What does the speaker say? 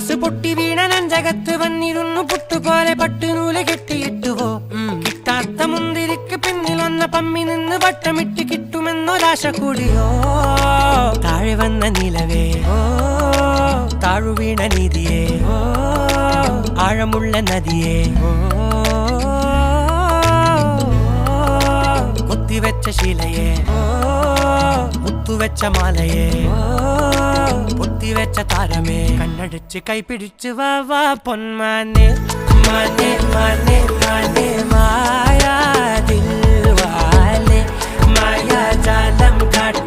glass പൊട്ടി വീണ നെഞ്ചകത്ത് വന്നിരുന്നു പുട്ടുപോലെ പട്ടുനൂല് കെട്ടിയിട്ടുവോ കിട്ടാത്ത മുന്തിരിക്ക് പിന്നിൽ വന്ന പമ്മി നിന്ന് വട്ടമിട്ട് കിട്ടുമെന്നൊരാശ കൂടിയോ താഴെ വന്ന നിലവേ താഴു വീണ നിധിയേ ആഴമുള്ള നദിയേ കൊത്തിവെച്ച ശിലയേ മുത്തുവെച്ച മാലയേ പൊത്തിവെച്ച താരമേ കണ്ണടിച്ച് കൈപിടിച്ച് വാ വാ പൊന്മാനെ മാനെ മാനെ മാനെ മായാ ദിൽവാലെ മായാ ജാലം കാട്ടി